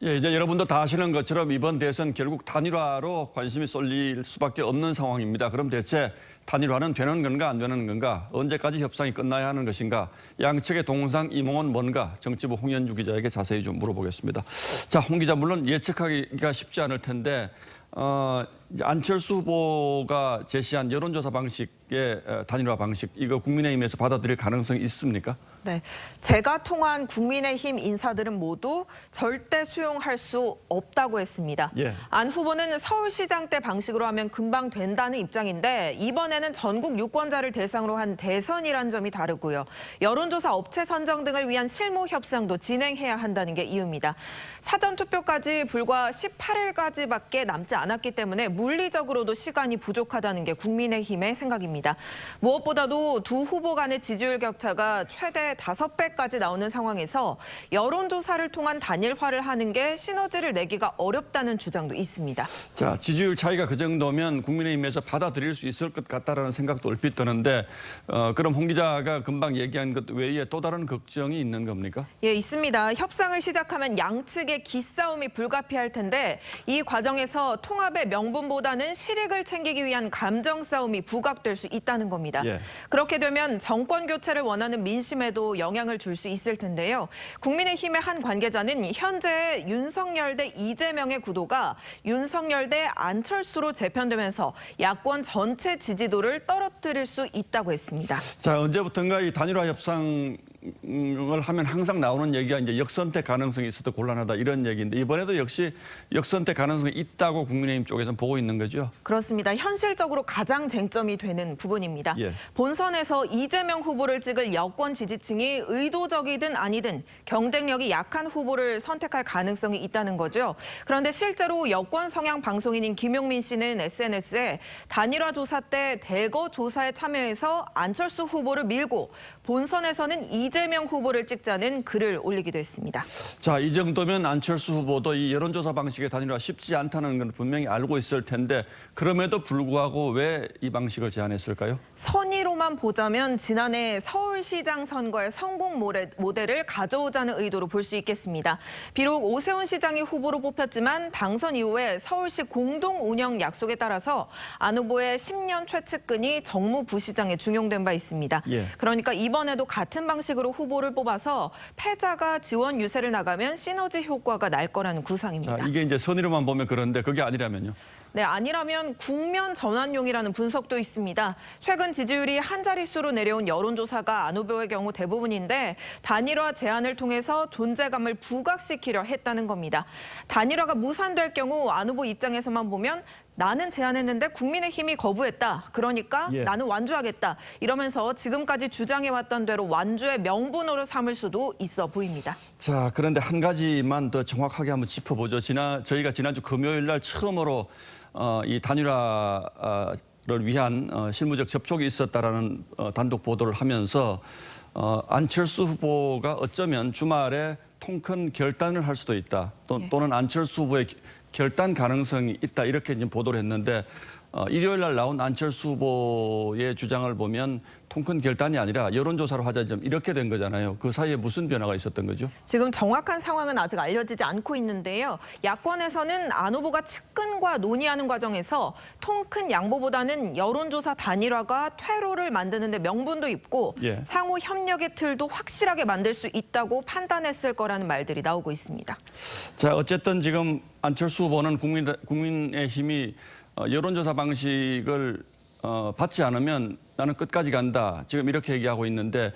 예, 이제 여러분도 다 아시는 것처럼 이번 대선 결국 단일화로 관심이 쏠릴 수밖에 없는 상황입니다. 그럼 대체 단일화는 되는 건가 안 되는 건가? 언제까지 협상이 끝나야 하는 것인가? 양측의 동상이몽은 뭔가? 정치부 홍현주 기자에게 자세히 좀 물어보겠습니다. 자, 홍 기자, 물론 예측하기가 쉽지 않을 텐데 이제 안철수 후보가 제시한 여론조사 방식의 단일화 방식, 이거 국민의힘에서 받아들일 가능성이 있습니까? 네, 제가 통한 국민의힘 인사들은 모두 절대 수용할 수 없다고 했습니다. 예. 안 후보는 서울시장 때 방식으로 하면 금방 된다는 입장인데 이번에는 전국 유권자를 대상으로 한 대선이란 점이 다르고요. 여론조사 업체 선정 등을 위한 실무 협상도 진행해야 한다는 게 이유입니다. 사전투표까지 불과 18일까지밖에 남지 않았기 때문에 물리적으로도 시간이 부족하다는 게 국민의힘의 생각입니다. 무엇보다도 두 후보 간의 지지율 격차가 최대 5배까지 나오는 상황에서 여론조사를 통한 단일화를 하는 게 시너지를 내기가 어렵다는 주장도 있습니다. 자, 지지율 차이가 그 정도면 국민의힘에서 받아들일 수 있을 것 같다라는 생각도 얼핏 드는데 그럼 홍 기자가 금방 얘기한 것 외에 또 다른 걱정이 있는 겁니까? 예, 있습니다. 협상을 시작하면 양측의 기싸움이 불가피할 텐데 이 과정에서 통합의 명분보다는 실익을 챙기기 위한 감정 싸움이 부각될 수 있다는 겁니다. 예. 그렇게 되면 정권 교체를 원하는 민심에도 영향을 줄 수 있을 텐데요. 국민의힘의 한 관계자는 현재 윤석열 대 이재명의 구도가 윤석열 대 안철수로 재편되면서 야권 전체 지지도를 떨어뜨릴 수 있다고 했습니다. 자, 언제부턴가 이 단일화 협상을 하면 항상 나오는 얘기가 이제 역선택 가능성이 있어도 곤란하다 이런 얘기인데 이번에도 역시 역선택 가능성이 있다고 국민의힘 쪽에서는 보고 있는 거죠? 그렇습니다. 현실적으로 가장 쟁점이 되는 부분입니다. 예. 본선에서 이재명 후보를 찍을 여권 지지층이 의도적이든 아니든 경쟁력이 약한 후보를 선택할 가능성이 있다는 거죠. 그런데 실제로 여권 성향 방송인인 김용민 씨는 SNS에 단일화 조사 때 대거 조사에 참여해서 안철수 후보를 밀고 본선에서는 이재명 후보를 찍자는 글을 올리기도 했습니다. 자, 이 정도면 안철수 후보도 이 여론조사 방식의 단일화 쉽지 않다는 건 분명히 알고 있을 텐데 그럼에도 불구하고 왜 이 방식을 제안했을까요? 선의로만 보자면 지난해 서울시장 선거의 성공 모델을 가져오자는 의도로 볼 수 있겠습니다. 비록 오세훈 시장이 후보로 뽑혔지만 당선 이후에 서울시 공동 운영 약속에 따라서 안 후보의 10년 최측근이 정무부시장에 중용된 바 있습니다. 예. 그러니까 이번에도 같은 방식으로 후보를 뽑아서 패자가 지원 유세를 나가면 시너지 효과가 날 거라는 구상입니다. 자, 이게 이제 선의로만 보면 그런데 그게 아니라면요? 네, 아니라면 국면 전환용이라는 분석도 있습니다. 최근 지지율이 한 자릿수로 내려온 여론조사가 안 후보의 경우 대부분인데 단일화 제안을 통해서 존재감을 부각시키려 했다는 겁니다. 단일화가 무산될 경우 안 후보 입장에서만 보면 나는 제안했는데 국민의힘이 거부했다. 그러니까 예. 나는 완주하겠다. 이러면서 지금까지 주장해왔던 대로 완주의 명분으로 삼을 수도 있어 보입니다. 자, 그런데 한 가지만 더 정확하게 한번 짚어보죠. 저희가 지난주 금요일 날 처음으로 이 단일화를 위한 실무적 접촉이 있었다라는 단독 보도를 하면서 안철수 후보가 어쩌면 주말에 통큰 결단을 할 수도 있다. 또는 안철수 후보의 결단 가능성이 있다. 이렇게 이제 보도를 했는데 일요일 날 나온 안철수 후보의 주장을 보면 통큰 결단이 아니라 여론조사로 하자 이렇게 된 거잖아요. 그 사이에 무슨 변화가 있었던 거죠? 지금 정확한 상황은 아직 알려지지 않고 있는데요. 야권에서는 안 후보가 측근과 논의하는 과정에서 통큰 양보보다는 여론조사 단일화가 퇴로를 만드는 데 명분도 있고 예. 상호 협력의 틀도 확실하게 만들 수 있다고 판단했을 거라는 말들이 나오고 있습니다. 자, 어쨌든 지금 안철수 후보는 국민의힘이 여론조사 방식을 받지 않으면 나는 끝까지 간다. 지금 이렇게 얘기하고 있는데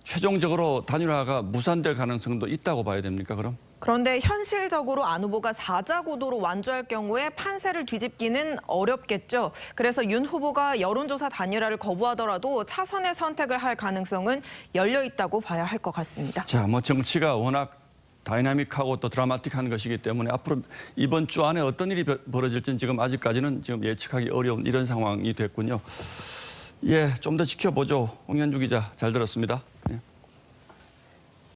최종적으로 단일화가 무산될 가능성도 있다고 봐야 됩니까, 그럼? 그런데 현실적으로 안 후보가 사자구도로 완주할 경우에 판세를 뒤집기는 어렵겠죠. 그래서 윤 후보가 여론조사 단일화를 거부하더라도 차선의 선택을 할 가능성은 열려 있다고 봐야 할 것 같습니다. 자, 뭐 정치가 워낙 다이나믹하고 또 드라마틱한 것이기 때문에 앞으로 이번 주 안에 어떤 일이 벌어질지는 지금 아직까지는 지금 예측하기 어려운 이런 상황이 됐군요. 예, 좀 더 지켜보죠. 홍현주 기자 잘 들었습니다. 예.